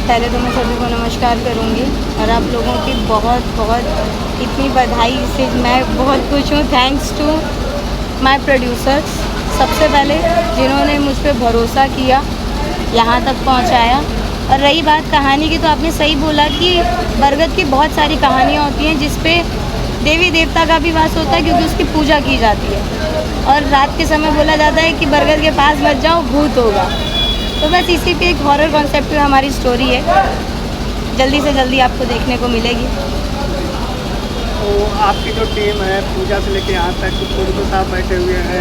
पहले तो मैं सभी को नमस्कार करूंगी और आप लोगों की बहुत बहुत इतनी बधाई, इससे मैं बहुत खुश हूँ। थैंक्स टू माय प्रोड्यूसर्स, सबसे पहले जिन्होंने मुझ पर भरोसा किया, यहाँ तक पहुँचाया। और रही बात कहानी की, तो आपने सही बोला कि बरगद की बहुत सारी कहानियाँ होती हैं जिस पे देवी देवता का भी वास होता है, क्योंकि उसकी पूजा की जाती है। और रात के समय बोला जाता है कि बरगद के पास मत जाओ, भूत होगा। तो बस इसी पे एक हॉरर कॉन्सेप्ट पे हमारी स्टोरी है, जल्दी से जल्दी आपको देखने को मिलेगी। तो आपकी जो टीम है पूजा से लेके यहाँ तक, तो साहब बैठे हुए हैं,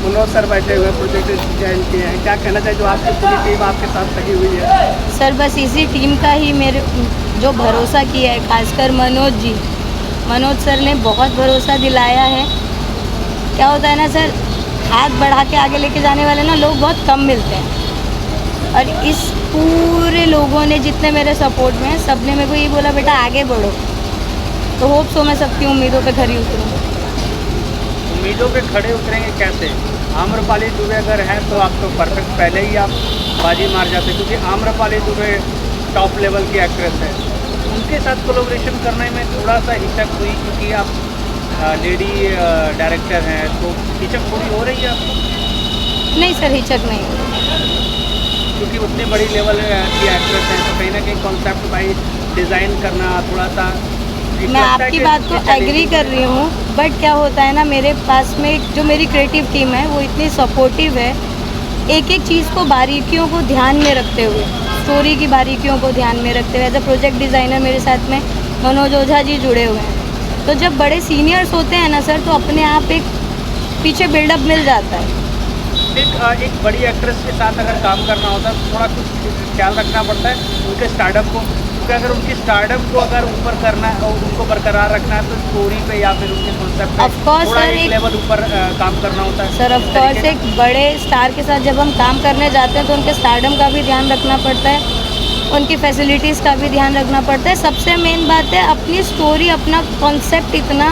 मनोज सर बैठे हुए हैं, प्रोजेक्ट डिजाइन किए हैं, क्या कहना चाहिए जो आपकी पूरी टीम आपके साथ लगी हुई है? सर बस इसी टीम का ही मेरे जो भरोसा किया है, खासकर मनोज जी, मनोज सर ने बहुत भरोसा दिलाया है। क्या होता है ना सर, हाथ बढ़ा के आगे लेके जाने वाले ना लोग बहुत कम मिलते हैं, और इस पूरे लोगों ने जितने मेरे सपोर्ट में हैं, सब ने मेरे को ये बोला बेटा आगे बढ़ो। तो होप सो मैं सबकी उम्मीदों पे खरी उतरूँ। उम्मीदों पे खड़े उतरेंगे कैसे? आम्रपाली दुबे अगर हैं तो आप तो परफेक्ट पहले ही आप बाजी मार जाते, क्योंकि आम्रपाली दुबे टॉप लेवल की एक्ट्रेस है। उनके साथ कोलैबोरेशन करने में थोड़ा सा हिचक हुई, क्योंकि आप लेडी डायरेक्टर हैं, तो हिचक थोड़ी हो रही है आपको? नहीं सर, हिचक नहीं हो रही, क्योंकि उतनी बड़ी लेवल की एक्ट्रेस हैं, तो कहीं ना कहीं कॉन्सेप्ट भाई डिज़ाइन करना थोड़ा सा। मैं आपकी बात को एग्री कर रही हूँ, बट क्या होता है ना, मेरे पास में जो मेरी क्रिएटिव टीम है वो इतनी सपोर्टिव है, एक एक चीज़ को, बारीकियों को ध्यान में रखते हुए, स्टोरी की बारीकियों को ध्यान में रखते हुए। एज अ प्रोजेक्ट डिज़ाइनर मेरे साथ में मनोज ओझा जी जुड़े हुए हैं। तो जब बड़े सीनियर्स होते हैं ना सर, तो अपने आप एक पीछे बिल्डअप मिल जाता है। एक बड़ी एक्ट्रेस के साथ अगर काम करना होता है तो थोड़ा कुछ ख्याल रखना पड़ता है उनके स्टार्टअप को, क्योंकि अगर उनकी स्टार्टअप को अगर ऊपर करना है और उनको बरकरार रखना है तो स्टोरी पे या फिर उनके कॉन्सेप्ट पे थोड़ा एक लेवल ऊपर काम करना होता है। सर ऑफ कोर्स एक बड़े स्टार के साथ जब हम काम करने जाते हैं तो उनके स्टारडम का भी ध्यान रखना पड़ता है, उनकी फैसिलिटीज़ का भी ध्यान रखना पड़ता है। सबसे मेन बात है अपनी स्टोरी, अपना कॉन्सेप्ट इतना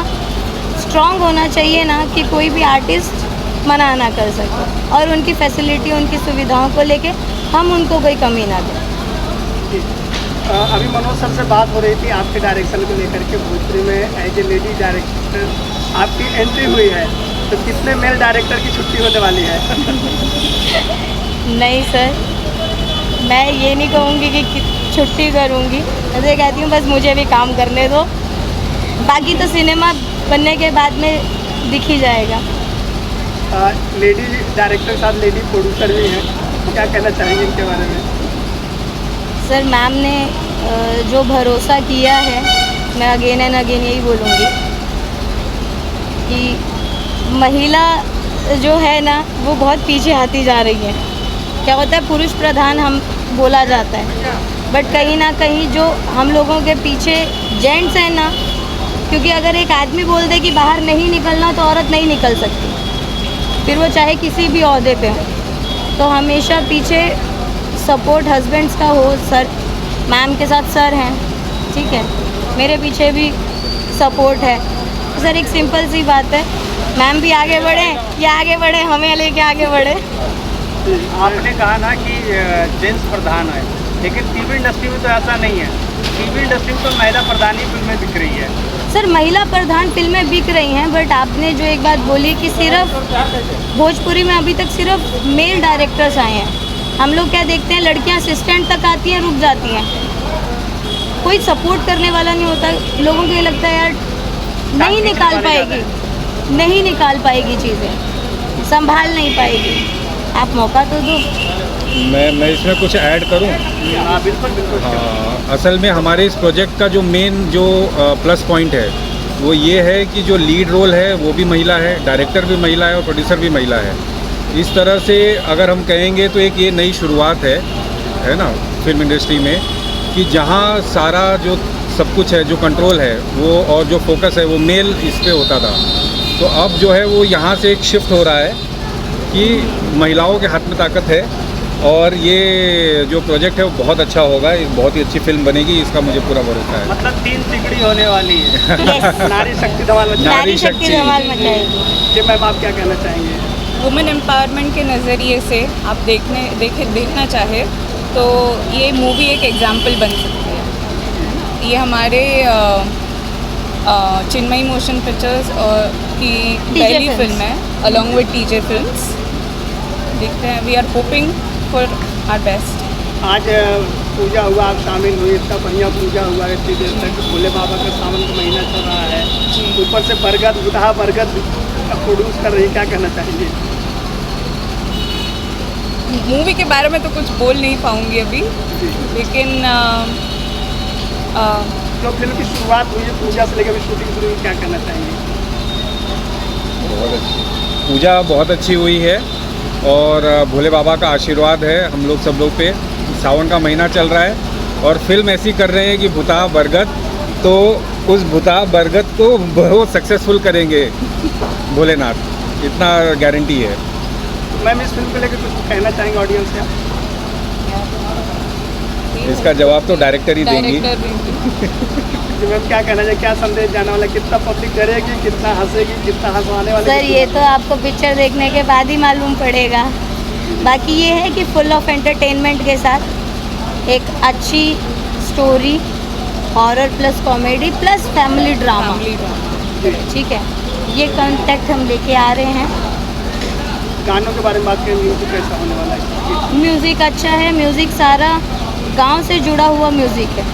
स्ट्रॉन्ग होना चाहिए ना कि कोई भी आर्टिस्ट मना ना कर सके, और उनकी फैसिलिटी, उनकी सुविधाओं को लेके हम उनको कोई कमी ना दें। अभी मनोज सर से बात हो रही थी आपके डायरेक्शन को लेकर के, भोजपुरी में एज ए लेडी डायरेक्टर आपकी एंट्री हुई है, तो कितने मेल डायरेक्टर की छुट्टी होने वाली है? नहीं सर, मैं ये नहीं कहूँगी कि छुट्टी करूँगी, मैं तो कहती हूँ बस मुझे भी काम करने दो, बाकी तो सिनेमा बनने के बाद में दिख ही जाएगा। लेडी डायरेक्टर के साथ लेडी प्रोड्यूसर भी हैं, तो क्या कहना चाहेंगे इनके बारे में? सर मैम ने जो भरोसा किया है, मैं अगेन एंड अगेन यही बोलूँगी कि महिला जो है ना वो बहुत पीछे आती जा रही है। क्या होता है, पुरुष प्रधान हम बोला जाता है, बट कहीं ना कहीं जो हम लोगों के पीछे जेंट्स हैं ना, क्योंकि अगर एक आदमी बोल दे कि बाहर नहीं निकलना तो औरत नहीं निकल सकती, फिर वो चाहे किसी भी ओहदे पे हो। तो हमेशा पीछे सपोर्ट हस्बैंड्स का हो। सर मैम के साथ सर हैं, ठीक है, मेरे पीछे भी सपोर्ट है। सर एक सिंपल सी बात है, मैम भी आगे बढ़े या आगे बढ़े, हमें लेके आगे बढ़े। आपने कहा ना कि जेंट्स प्रधान है, लेकिन टीवी इंडस्ट्री में तो ऐसा नहीं है। टीवी इंडस्ट्री में तो महिला प्रधान ही फिल्में बिक रही है। सर महिला प्रधान फिल्में बिक रही हैं, बट आपने जो एक बात बोली कि सिर्फ भोजपुरी में अभी तक सिर्फ मेल डायरेक्टर्स आए हैं। हम लोग क्या देखते हैं, लड़कियां असिस्टेंट तक आती हैं, रुक जाती हैं, कोई सपोर्ट करने वाला नहीं होता। लोगों को ये लगता है यार नहीं निकाल पाएगी, नहीं निकाल पाएगी, चीज़ें संभाल नहीं पाएगी, आप मौका तो दो। मैं इसमें कुछ ऐड करूं? हाँ बिल्कुल बिल्कुल। हाँ, असल में हमारे इस प्रोजेक्ट का जो मेन जो प्लस पॉइंट है वो ये है कि जो लीड रोल है वो भी महिला है, डायरेक्टर भी महिला है और प्रोड्यूसर भी महिला है। इस तरह से अगर हम कहेंगे तो एक ये नई शुरुआत है ना फिल्म इंडस्ट्री में, कि जहाँ सारा जो सब कुछ है, जो कंट्रोल है वो और जो फोकस है वो मेल इस पे होता था, तो अब जो है वो यहाँ से एक शिफ्ट हो रहा है कि महिलाओं के हाथ में ताकत है, और ये जो प्रोजेक्ट है वो बहुत अच्छा होगा, एक बहुत ही अच्छी फिल्म बनेगी, इसका मुझे पूरा भरोसा है। मतलब 3 सिकड़ी होने वाली है। नारी शक्ति धमाल मचाएगी। नारी शक्ति धमाल मचाएगी। जी मैम, आप क्या कहना चाहेंगे? वुमेन एम्पावरमेंट के नज़रिए से आप देखना चाहे तो ये मूवी एक एग्जाम्पल बन सकती है। ये हमारे चिन्मयी मोशन पिक्चर्स की पहली Films. फिल्म है अलॉन्ग विद टीजे फिल्म्स। देखते हैं, we are hoping for our best. आज पूजा हुआ, आप शामिल हुई, इतना बढ़िया पूजा हुआ है, इतनी देर तक भोले बाबा का सावन का महीना चल रहा है, ऊपर से बरगद बुधा बरगद प्रोड्यूस कर रही है, क्या कहना चाहेंगे? मूवी के बारे में तो कुछ बोल नहीं पाऊंगी अभी, लेकिन जो फिल्म की शुरुआत हुई है पूजा से लेकर शूटिंग शुरू हुई, क्या कहना चाहेंगे? बहुत अच्छी पूजा बहुत अच्छी हुई है और भोले बाबा का आशीर्वाद है हम लोग सब लोग पे। सावन का महीना चल रहा है और फिल्म ऐसी कर रहे हैं कि भूता बरगद, तो उस भूता बरगद को बहुत सक्सेसफुल करेंगे भोलेनाथ, इतना गारंटी है। मैम इस फिल्म को लेकर कुछ कहना चाहेंगे ऑडियंस से? इसका जवाब तो डायरेक्टर ही देंगी। जी मैम, क्या कहना चाहिए, क्या संदेश जाने वाला, कितना पब्लिक डरेगी, कितना हंसेगी, कितना हंसवाने वाले? सर ये तो आपको पिक्चर देखने के बाद ही मालूम पड़ेगा। बाकी ये है कि फुल ऑफ एंटरटेनमेंट के साथ एक अच्छी story, horror plus comedy plus family drama, ठीक है, ये कॉन्टेक्ट हम लेके आ रहे हैं। गानों के बारे में बात करें, म्यूजिक कैसा होने वाला है? म्यूज़िक अच्छा है, म्यूज़िक सारा गांव से जुड़ा हुआ म्यूज़िक है।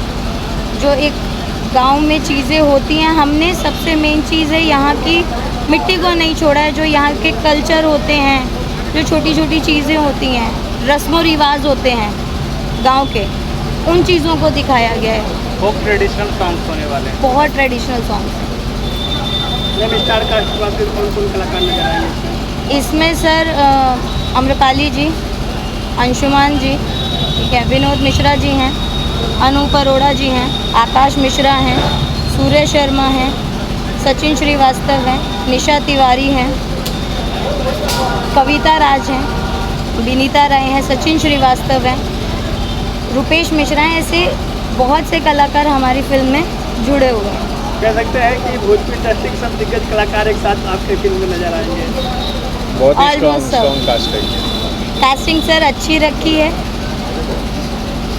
जो एक गांव में चीज़ें होती हैं, हमने सबसे मेन चीज़ है यहाँ की मिट्टी को नहीं छोड़ा है। जो यहाँ के कल्चर होते हैं, जो छोटी छोटी चीज़ें होती हैं, रस्म रिवाज होते हैं गांव के, उन चीज़ों को दिखाया गया है। फोक ट्रेडिशनल सॉन्ग्स होने वाले हैं। बहुत ट्रेडिशनल सॉन्ग्स हैं मैम स्टार कास्ट की बात करें, कौन कौन कलाकार नजर आएंगे इसमें? सर अम्रपाली जी, अंशुमान जी, ठीक है, विनोद मिश्रा जी हैं, अनूप अरोड़ा जी हैं, आकाश मिश्रा हैं, सूर्य शर्मा हैं, सचिन श्रीवास्तव हैं, निशा तिवारी हैं, कविता राज हैं, विनीता राय हैं, सचिन श्रीवास्तव हैं, रुपेश मिश्रा हैं। ऐसे बहुत से कलाकार हमारी फिल्म में जुड़े हुए हैं। कह सकते हैं कि भोजपुरी इंडस्ट्री के सब दिग्गज कलाकार एक साथ आपके फिल्म में नजर आएंगे। बहुत ही Almost स्ट्रॉन्ग कास्ट है। कास्टिंग सर अच्छी रखी है,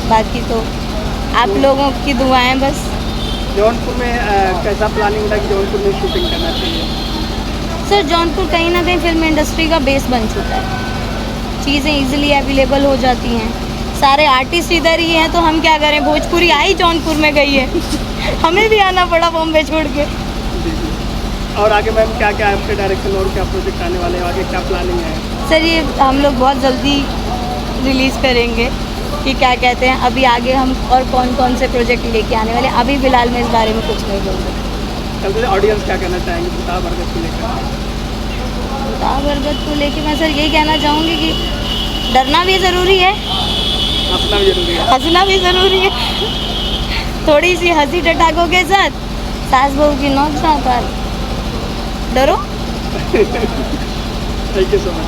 बाकी तो आप लोगों की दुआएं बस। जौनपुर में कैसा प्लानिंग था कि जौनपुर में शूटिंग करना चाहिए? सर जौनपुर कहीं ना कहीं फिल्म इंडस्ट्री का बेस बन चुका है, चीज़ें इजीली अवेलेबल हो जाती हैं, सारे आर्टिस्ट इधर ही हैं, तो हम क्या करें, भोजपुरी आई जौनपुर में गई है हमें भी आना पड़ा बॉम्बे छोड़ के। और आगे मैम क्या क्या आपके डायरेक्शन और क्या प्रोजेक्ट आने वाले हैं, आगे क्या प्लानिंग है? सर ये हम लोग बहुत जल्दी रिलीज़ करेंगे कि क्या कहते हैं, अभी आगे हम और कौन कौन से प्रोजेक्ट लेके आने वाले हैं, अभी फ़िलहाल मैं इस बारे में कुछ नहीं बोल सकती। चलते ऑडियंस क्या कहना चाहेंगे भूता बरगद को लेकर? भूता बरगद को लेके मैं सर यही कहना चाहूँगी कि डरना भी ज़रूरी है, हंसना भी जरूरी है। हंसना भी ज़रूरी है थोड़ी सी हंसी टटाकों के साथ सास बहू की नोक झाँक, डरो। Thank you so much.